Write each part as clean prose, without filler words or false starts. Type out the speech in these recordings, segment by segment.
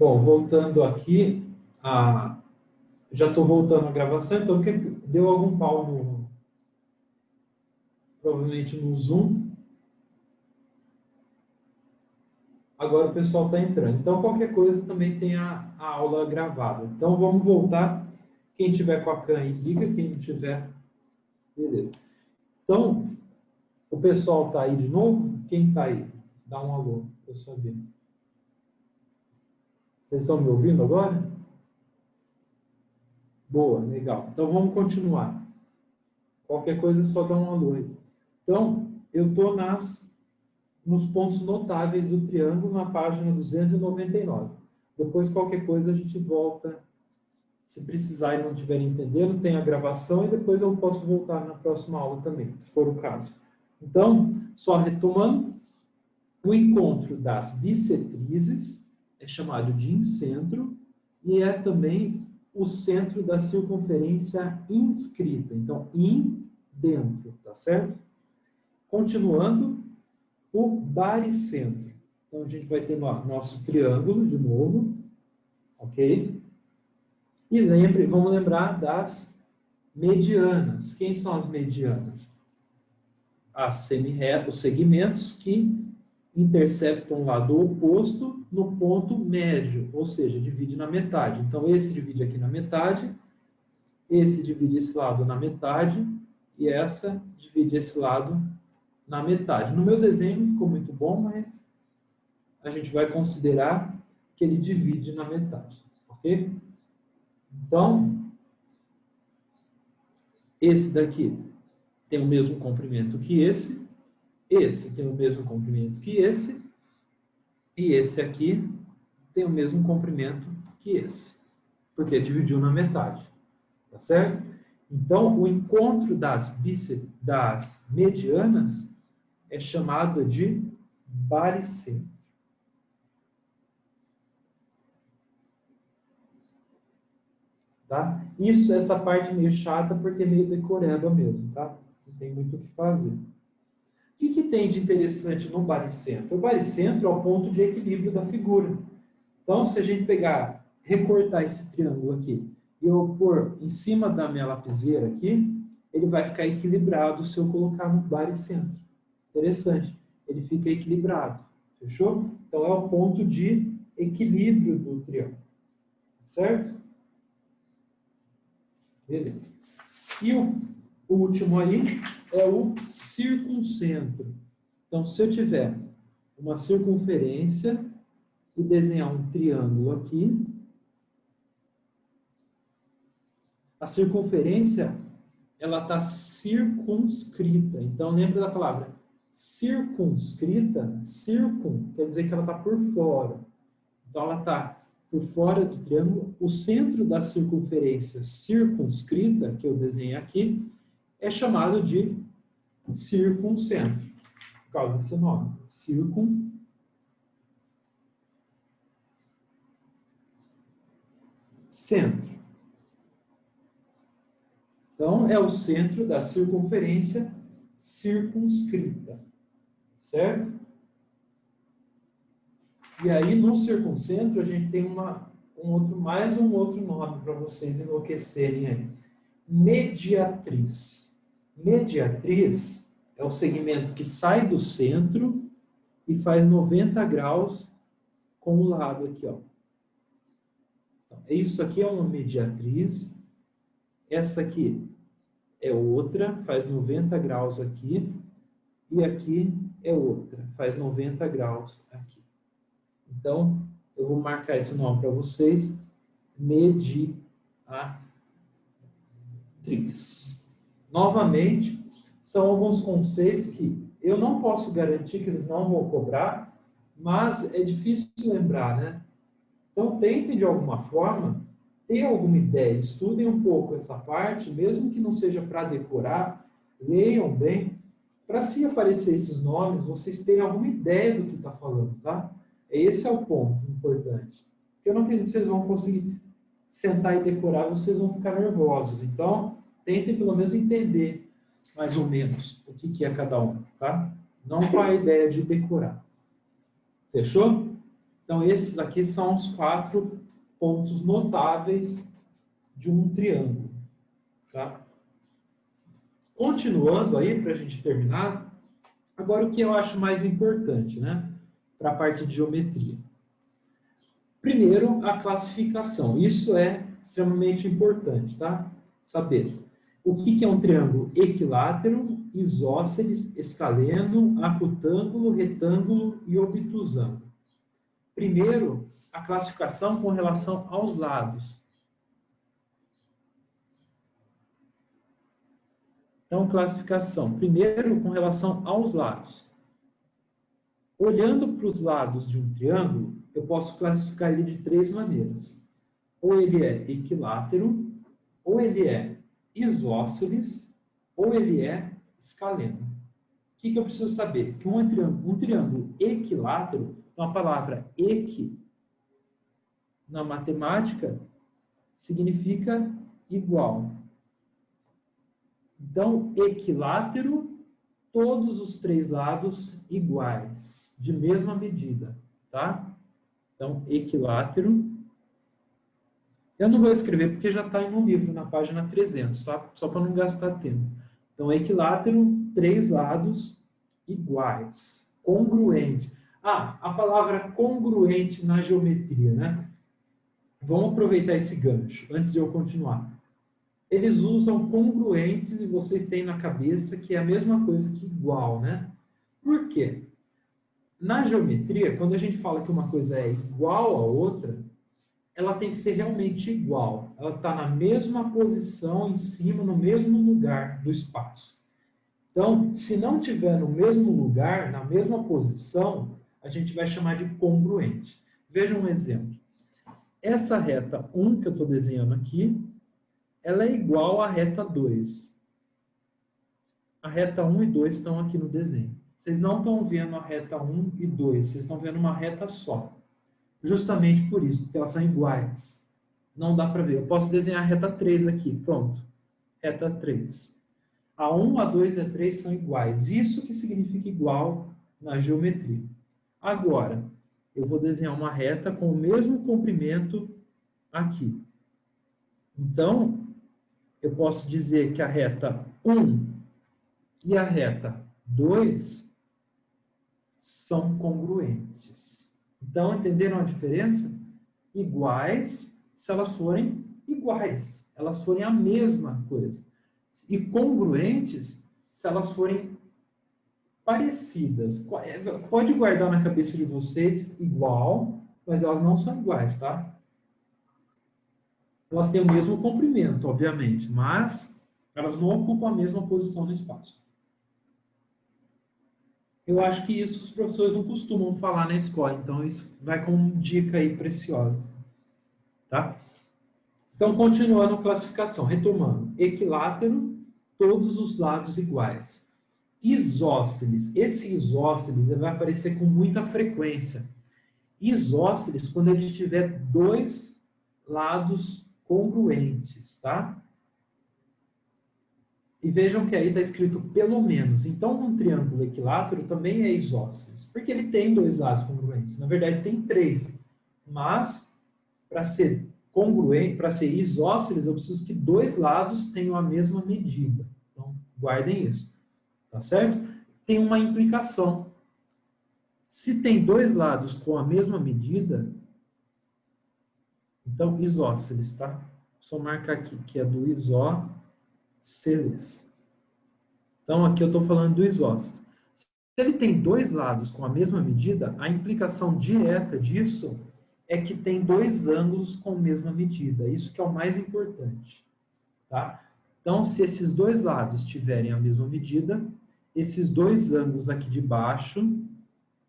Bom, voltando aqui, já estou voltando à gravação, então deu algum pau provavelmente no Zoom. Agora o pessoal está entrando. Então, qualquer coisa também tem a aula gravada. Então, vamos voltar. Quem tiver com a CAM aí, liga. Quem não tiver, beleza. Então, o pessoal está aí de novo? Quem está aí? Dá um alô para eu saber. Vocês estão me ouvindo agora? Boa, legal. Então, vamos continuar. Qualquer coisa, só dá um alô aí. Então, eu estou nos pontos notáveis do triângulo, na página 299. Depois, qualquer coisa, a gente volta. Se precisar e não estiver entendendo, tem a gravação e depois eu posso voltar na próxima aula também, se for o caso. Então, só retomando, o encontro das bissetrizes é chamado de incentro e é também o centro da circunferência inscrita. Então, dentro, tá certo? Continuando, o baricentro. Então, a gente vai ter nosso triângulo de novo, ok? E vamos lembrar das medianas. Quem são as medianas? As semirretas, os segmentos que interceptam o lado oposto no ponto médio, ou seja, divide na metade. Então, esse divide aqui na metade, esse divide esse lado na metade, e essa divide esse lado na metade. No meu desenho ficou muito bom, mas a gente vai considerar que ele divide na metade, ok? Então, esse daqui tem o mesmo comprimento que esse tem o mesmo comprimento que esse, e esse aqui tem o mesmo comprimento que esse, porque dividiu na metade, tá certo? Então, o encontro das medianas é chamado de baricentro. Tá? Essa parte meio chata, porque é meio decoreba mesmo, tá? Não tem muito o que fazer. O que tem de interessante no baricentro? O baricentro é o ponto de equilíbrio da figura. Então, se a gente recortar esse triângulo aqui, e eu pôr em cima da minha lapiseira aqui, ele vai ficar equilibrado se eu colocar no baricentro. Interessante. Ele fica equilibrado. Fechou? Então, é o ponto de equilíbrio do triângulo. Certo? Beleza. E o último aí é o circuncentro. Então, se eu tiver uma circunferência e desenhar um triângulo aqui, a circunferência ela está circunscrita. Então, lembra da palavra circunscrita? Circun quer dizer que ela está por fora. Então, ela está por fora do triângulo. O centro da circunferência circunscrita, que eu desenhei aqui, é chamado de circuncentro, por causa desse nome. Circuncentro. Então, é o centro da circunferência circunscrita, certo? E aí, no circuncentro, a gente tem mais um outro nome para vocês enlouquecerem aí. Mediatriz. Mediatriz é o segmento que sai do centro e faz 90 graus com o lado aqui, ó. Então, isso aqui é uma mediatriz. Essa aqui é outra, faz 90 graus aqui. E aqui é outra, faz 90 graus aqui. Então, eu vou marcar esse nome para vocês. Mediatriz. Novamente, são alguns conceitos que eu não posso garantir que eles não vão cobrar, mas é difícil lembrar, né? Então, tentem, de alguma forma, ter alguma ideia. Estudem um pouco essa parte, mesmo que não seja para decorar, leiam bem, para se aparecer esses nomes, vocês terem alguma ideia do que está falando, tá? Esse é o ponto importante. Porque eu não acredito que vocês vão conseguir sentar e decorar, vocês vão ficar nervosos. Então, tentem pelo menos entender mais ou menos o que é cada um, tá? Não com a ideia de decorar. Fechou? Então, esses aqui são os 4 pontos notáveis de um triângulo. Tá? Continuando aí, para a gente terminar, agora o que eu acho mais importante, né? Para a parte de geometria. Primeiro, a classificação. Isso é extremamente importante, tá? Saber o que é um triângulo equilátero, isósceles, escaleno, acutângulo, retângulo e obtusângulo. Primeiro, a classificação com relação aos lados. Então, classificação. Primeiro, com relação aos lados. Olhando para os lados de um triângulo, eu posso classificar ele de 3 maneiras. Ou ele é equilátero, ou ele é isósceles, ou ele é escaleno. O que eu preciso saber? Que um triângulo equilátero, então a palavra equi, na matemática, significa igual. Então, equilátero, todos os 3 lados iguais, de mesma medida, tá? Então, equilátero. Eu não vou escrever porque já está no livro, na página 300, tá? Só para não gastar tempo. Então, equilátero, 3 lados iguais, congruentes. Ah, a palavra congruente na geometria, né? Vamos aproveitar esse gancho, antes de eu continuar. Eles usam congruentes e vocês têm na cabeça que é a mesma coisa que igual, né? Por quê? Na geometria, quando a gente fala que uma coisa é igual a outra, ela tem que ser realmente igual. Ela está na mesma posição, em cima, no mesmo lugar do espaço. Então, se não tiver no mesmo lugar, na mesma posição, a gente vai chamar de congruente. Veja um exemplo. Essa reta 1 que eu estou desenhando aqui, ela é igual à reta 2. A reta 1 e 2 estão aqui no desenho. Vocês não estão vendo a reta 1 e 2, vocês estão vendo uma reta só. Justamente por isso, porque elas são iguais. Não dá para ver. Eu posso desenhar a reta 3 aqui, pronto. Reta 3. A 1, a 2 e a 3 são iguais. Isso que significa igual na geometria. Agora, eu vou desenhar uma reta com o mesmo comprimento aqui. Então, eu posso dizer que a reta 1 e a reta 2 são congruentes. Então, entenderam a diferença? Iguais se elas forem iguais, elas forem a mesma coisa. E congruentes se elas forem parecidas. Pode guardar na cabeça de vocês igual, mas elas não são iguais, tá? Elas têm o mesmo comprimento, obviamente, mas elas não ocupam a mesma posição no espaço. Eu acho que isso os professores não costumam falar na escola, então isso vai como dica aí preciosa. Tá? Então, continuando a classificação, retomando. Equilátero, todos os lados iguais. Isósceles. Esse isósceles vai aparecer com muita frequência. Isósceles, quando ele tiver 2 lados congruentes, tá? E vejam que aí está escrito pelo menos. Então, um triângulo equilátero também é isósceles, porque ele tem 2 lados congruentes. Na verdade, tem 3. Mas, para ser congruente, para ser isósceles, eu preciso que 2 lados tenham a mesma medida. Então, guardem isso. Tá certo? Tem uma implicação. Se tem 2 lados com a mesma medida, então, isósceles, tá? Só marcar aqui que é do isósceles. Então, aqui eu estou falando do isósceles. Se ele tem 2 lados com a mesma medida, a implicação direta disso é que tem 2 ângulos com a mesma medida. Isso que é o mais importante. Tá? Então, se esses 2 lados tiverem a mesma medida, esses 2 ângulos aqui de baixo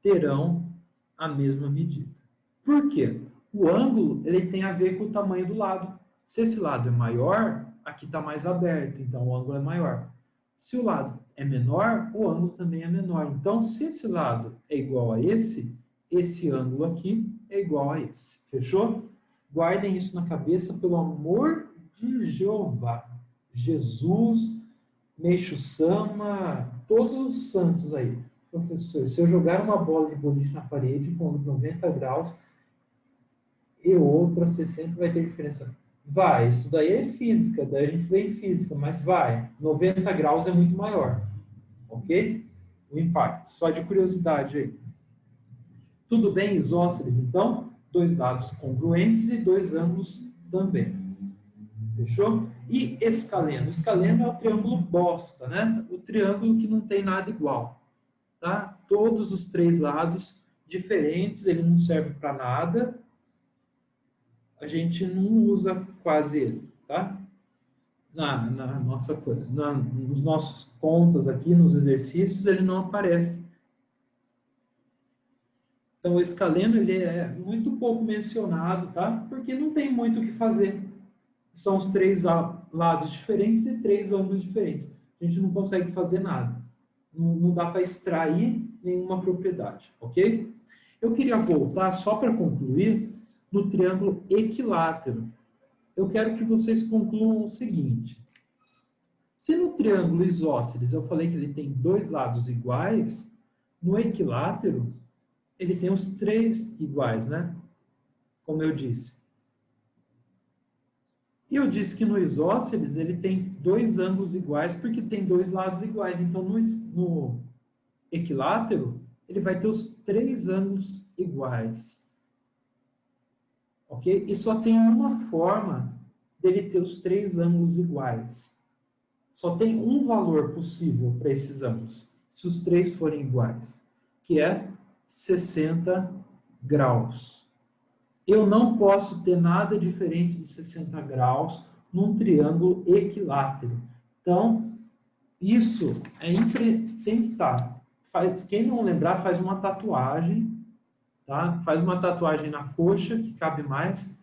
terão a mesma medida. Por quê? O ângulo ele tem a ver com o tamanho do lado. Se esse lado é maior, aqui está mais aberto, então o ângulo é maior. Se o lado é menor, o ângulo também é menor. Então, se esse lado é igual a esse ângulo aqui é igual a esse. Fechou? Guardem isso na cabeça, pelo amor de Jeová. Jesus, Meixo Sama, todos os santos aí. Professor, se eu jogar uma bola de boliche na parede com 90 graus, e outro a 60 vai ter diferença. Vai, isso daí é física, daí a gente vê em física, mas vai. 90 graus é muito maior, ok? O impacto. Só de curiosidade aí. Tudo bem, isósceles, então? Dois lados congruentes e dois ângulos também. Fechou? E escaleno? Escaleno é o triângulo bosta, né? O triângulo que não tem nada igual. Tá? Todos os três lados diferentes, ele não serve para nada. A gente não usa quase ele, tá? Na nossa coisa, nos nossos contas aqui, nos exercícios, ele não aparece. Então, o escaleno ele é muito pouco mencionado, tá? Porque não tem muito o que fazer. São os três lados diferentes e três ângulos diferentes. A gente não consegue fazer nada. Não dá para extrair nenhuma propriedade, ok? Eu queria voltar, só para concluir, no triângulo equilátero. Eu quero que vocês concluam o seguinte. Se no triângulo isósceles eu falei que ele tem dois lados iguais, no equilátero ele tem os três iguais, né? Como eu disse. E eu disse que no isósceles ele tem dois ângulos iguais porque tem dois lados iguais. Então, no equilátero, ele vai ter os três ângulos iguais. Ok? E só tem uma forma dele ter os três ângulos iguais. Só tem um valor possível para esses ângulos, se os três forem iguais, que é 60 graus. Eu não posso ter nada diferente de 60 graus num triângulo equilátero. Então, isso tem que estar. Quem não lembrar, faz uma tatuagem, tá? Faz uma tatuagem na coxa, que cabe mais,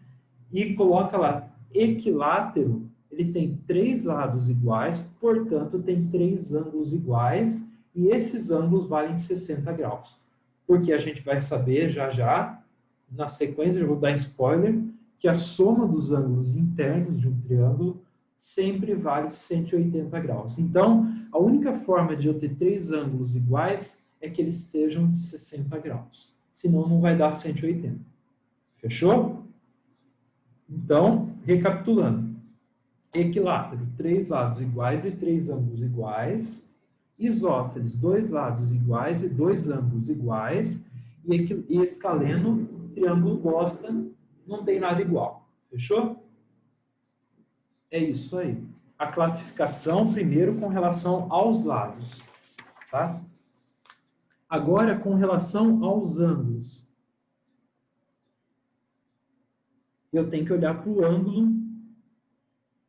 e coloca lá, equilátero, ele tem três lados iguais, portanto, tem três ângulos iguais, e esses ângulos valem 60 graus. Porque a gente vai saber já já, na sequência, eu vou dar spoiler, que a soma dos ângulos internos de um triângulo sempre vale 180 graus. Então, a única forma de eu ter três ângulos iguais é que eles sejam de 60 graus. Senão, não vai dar 180. Fechou? Então, recapitulando. Equilátero, três lados iguais e três ângulos iguais. Isósceles, dois lados iguais e dois ângulos iguais. E escaleno, triângulo bosta, não tem nada igual. Fechou? É isso aí. A classificação, primeiro, com relação aos lados. Tá? Agora, com relação aos ângulos. Eu tenho que olhar para o ângulo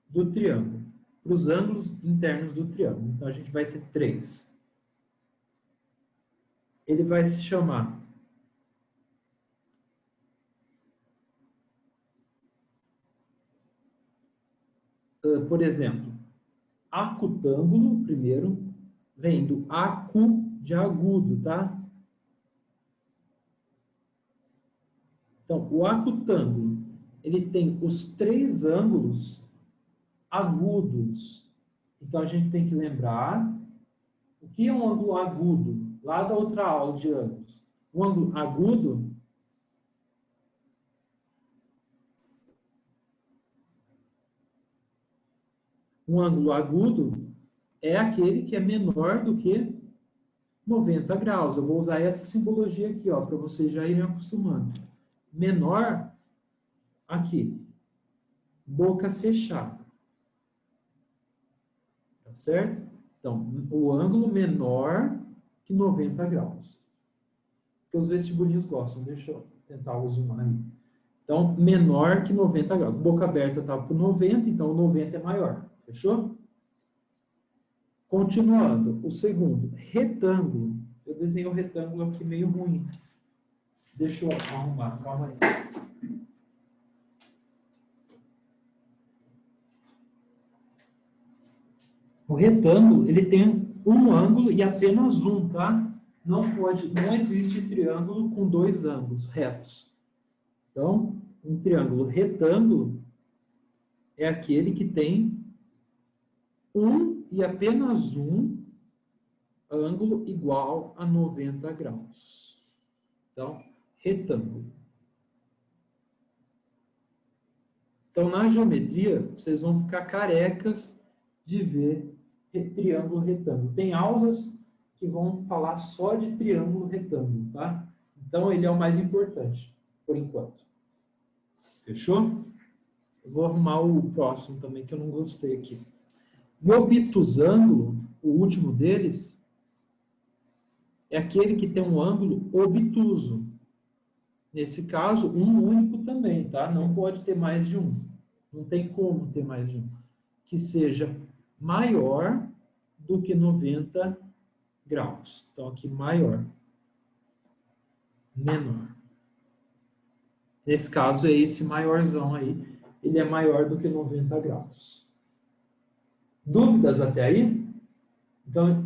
do triângulo, para os ângulos internos do triângulo. Então, a gente vai ter três. Ele vai se chamar por exemplo, acutângulo, primeiro, vem do acu de agudo, tá? Então, o acutângulo, ele tem os três ângulos agudos. Então, a gente tem que lembrar o que é um ângulo agudo, lá da outra aula de ângulos. Um ângulo agudo é aquele que é menor do que 90 graus. Eu vou usar essa simbologia aqui, ó, para vocês já irem acostumando. Menor, aqui, boca fechada. Tá certo? Então, o ângulo menor que 90 graus. Que os vestibulinhos gostam. Deixa eu tentar zoomar aí. Então, menor que 90 graus. Boca aberta estava por 90, então o 90 é maior. Fechou? Continuando, o segundo, retângulo. Eu desenhei o retângulo aqui meio ruim. Deixa eu arrumar, calma aí. O retângulo, ele tem um ângulo e apenas um, tá? Não existe triângulo com dois ângulos retos. Então, um triângulo retângulo é aquele que tem um e apenas um ângulo igual a 90 graus. Então, retângulo. Então, na geometria, vocês vão ficar carecas de ver triângulo retângulo. Tem aulas que vão falar só de triângulo retângulo, tá? Então, ele é o mais importante, por enquanto. Fechou? Eu vou arrumar o próximo também, que eu não gostei aqui. O obtusângulo, o último deles, é aquele que tem um ângulo obtuso. Nesse caso, um único também, tá? Não pode ter mais de um. Não tem como ter mais de um. Que seja maior do que 90 graus. Então, aqui, maior. Menor. Nesse caso, é esse maiorzão aí. Ele é maior do que 90 graus. Dúvidas até aí? Então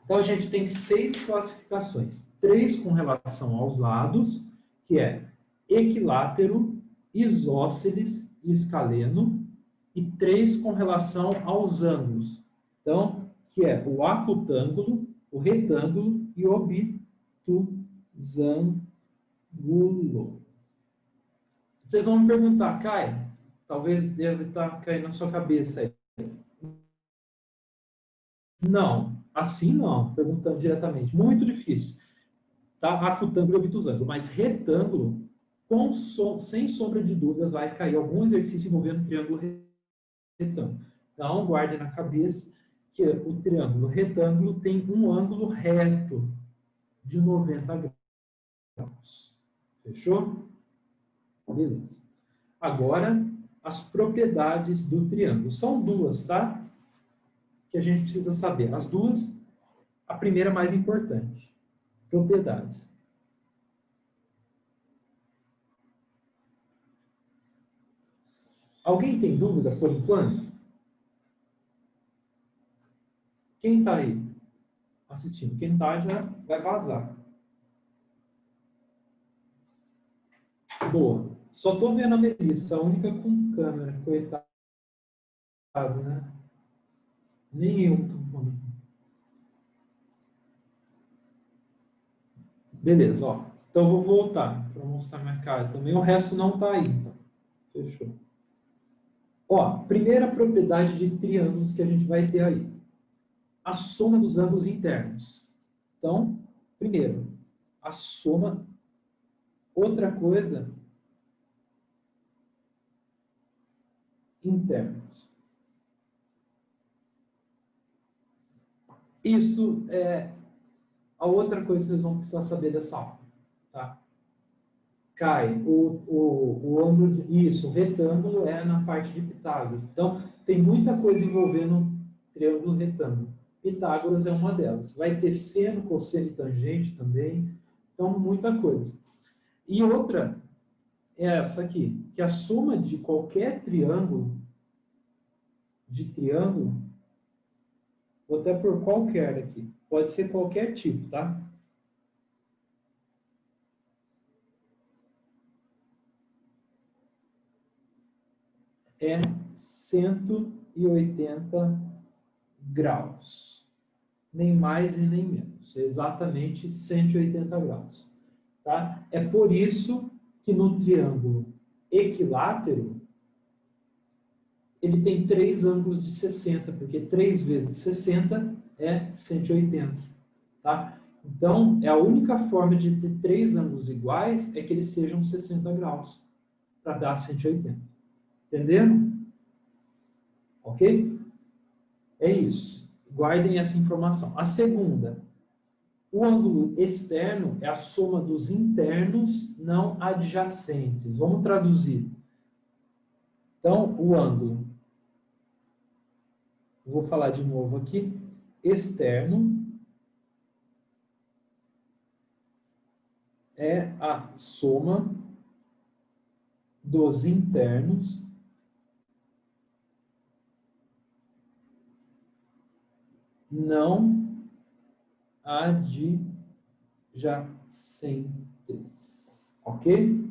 a gente tem 6 classificações. 3 com relação aos lados, que é equilátero, isósceles e escaleno, e 3 com relação aos ângulos. Então, que é o acutângulo, o retângulo e o obtusângulo. Vocês vão me perguntar, Caio, talvez deve estar caindo na sua cabeça aí. Não, assim não, perguntando diretamente. Muito difícil. Tá? Acutângulo e obtusângulo, mas retângulo, sem sombra de dúvidas, vai cair algum exercício envolvendo triângulo retângulo. Então, guarde na cabeça que o triângulo retângulo tem um ângulo reto de 90 graus. Fechou? Beleza. Agora, as propriedades do triângulo. São 2, tá? Que a gente precisa saber. As 2, a primeira mais importante. Propriedades. Alguém tem dúvida por enquanto? Quem está aí assistindo? Quem está já vai vazar. Boa. Só estou vendo a Melissa, a única com câmera. Coitado, né? Nem eu estou vendo. Beleza, ó. Então eu vou voltar para mostrar minha cara também. O resto não está aí, então. Fechou. Ó, primeira propriedade de triângulos que a gente vai ter aí. A soma dos ângulos internos. Então, primeiro, a soma. Outra coisa, internos. Isso é a outra coisa que vocês vão precisar saber dessa aula. Tá? Cai, o ângulo, isso, o retângulo é na parte de Pitágoras. Então, tem muita coisa envolvendo triângulo retângulo. Pitágoras é uma delas. Vai ter seno, cosseno e tangente também. Então, muita coisa. E outra é essa aqui, que a soma de qualquer triângulo, vou até por qualquer aqui, pode ser qualquer tipo, tá? É 180 graus. Nem mais e nem menos. Exatamente 180 graus. Tá? É por isso que no triângulo equilátero ele tem 3 ângulos de 60, porque 3 vezes 60 é 180. Tá? Então, é a única forma de ter 3 ângulos iguais é que eles sejam 60 graus, para dar 180. Entenderam? Ok? É isso. Guardem essa informação. A segunda, o ângulo externo é a soma dos internos não adjacentes. Vamos traduzir. Então, o ângulo, vou falar de novo aqui, externo é a soma dos internos não adjacentes. Ok?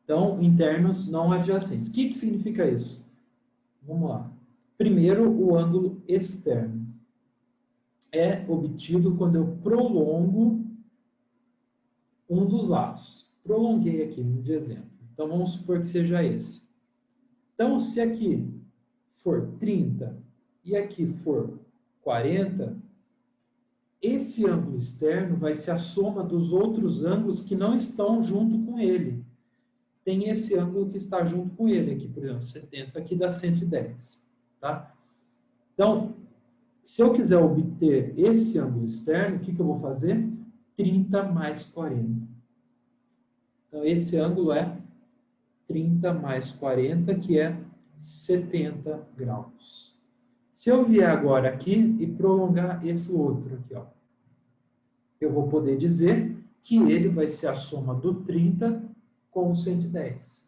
Então, internos não adjacentes. O que significa isso? Vamos lá. Primeiro, o ângulo externo é obtido quando eu prolongo um dos lados. Prolonguei aqui de exemplo. Então, vamos supor que seja esse. Então, se aqui for 30 e aqui for 40, esse ângulo externo vai ser a soma dos outros ângulos que não estão junto com ele. Tem esse ângulo que está junto com ele aqui, por exemplo, 70, aqui dá 110. Tá? Então, se eu quiser obter esse ângulo externo, o que eu vou fazer? 30 mais 40. Então, esse ângulo é 30 mais 40, que é 70 graus. Se eu vier agora aqui e prolongar esse outro aqui, ó, eu vou poder dizer que ele vai ser a soma do 30 com o 110.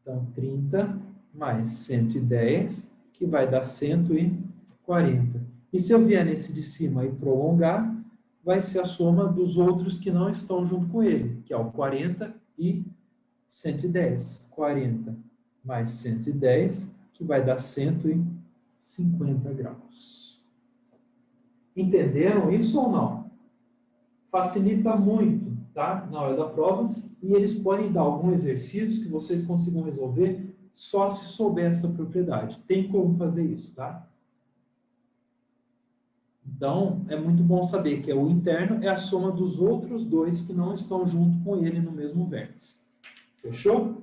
Então, 30 mais 110, que vai dar 140. E se eu vier nesse de cima e prolongar, vai ser a soma dos outros que não estão junto com ele, que é o 40 e 110. 40 mais 110, que vai dar 150 graus. Entenderam isso ou não? Facilita muito, tá? Na hora da prova. E eles podem dar algum exercício que vocês consigam resolver só se souber essa propriedade. Tem como fazer isso, tá? Então, é muito bom saber que o interno é a soma dos outros dois que não estão junto com ele no mesmo vértice. Fechou?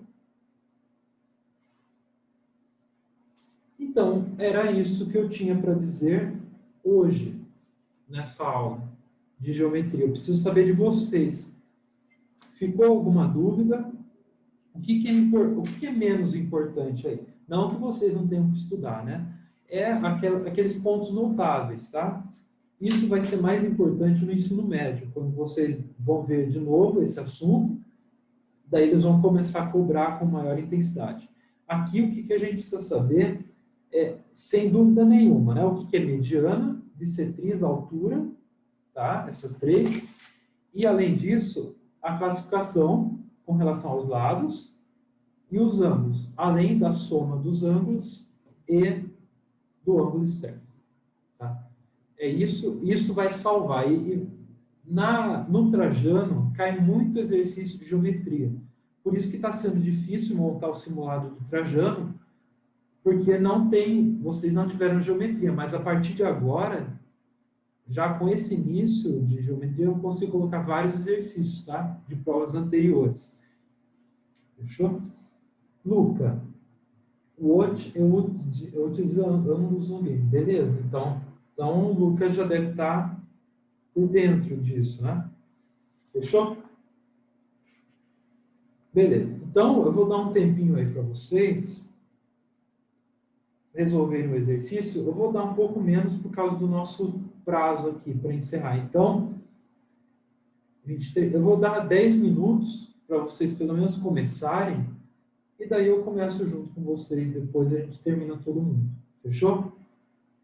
Então, era isso que eu tinha para dizer hoje, nessa aula de geometria. Eu preciso saber de vocês. Ficou alguma dúvida? O que é menos importante aí? Não que vocês não tenham que estudar, né? É aqueles pontos notáveis, tá? Isso vai ser mais importante no ensino médio, quando vocês vão ver de novo esse assunto, daí eles vão começar a cobrar com maior intensidade. Aqui, o que a gente precisa saber é, sem dúvida nenhuma, né? O que é mediana, bissetriz, altura, tá? Essas três. E, além disso, a classificação com relação aos lados e os ângulos, além da soma dos ângulos e do ângulo externo. Tá? É isso vai salvar. No Trajano cai muito exercício de geometria. Por isso que está sendo difícil montar o simulado do Trajano, porque vocês não tiveram geometria, mas a partir de agora, já com esse início de geometria, eu consigo colocar vários exercícios, tá? De provas anteriores. Fechou? Luca, eu utilizando o Zoom. Beleza? Então o Luca já deve estar por dentro disso, né? Fechou? Beleza. Então, eu vou dar um tempinho aí para vocês resolverem o exercício. Eu vou dar um pouco menos por causa do nosso prazo aqui para encerrar. Então, 23, eu vou dar 10 minutos para vocês pelo menos começarem, e daí eu começo junto com vocês, depois a gente termina todo mundo. Fechou?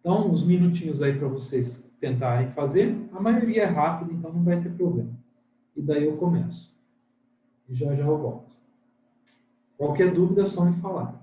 Então, uns minutinhos aí para vocês tentarem fazer. A maioria é rápida, então não vai ter problema. E daí eu começo. E já eu volto. Qualquer dúvida é só me falar.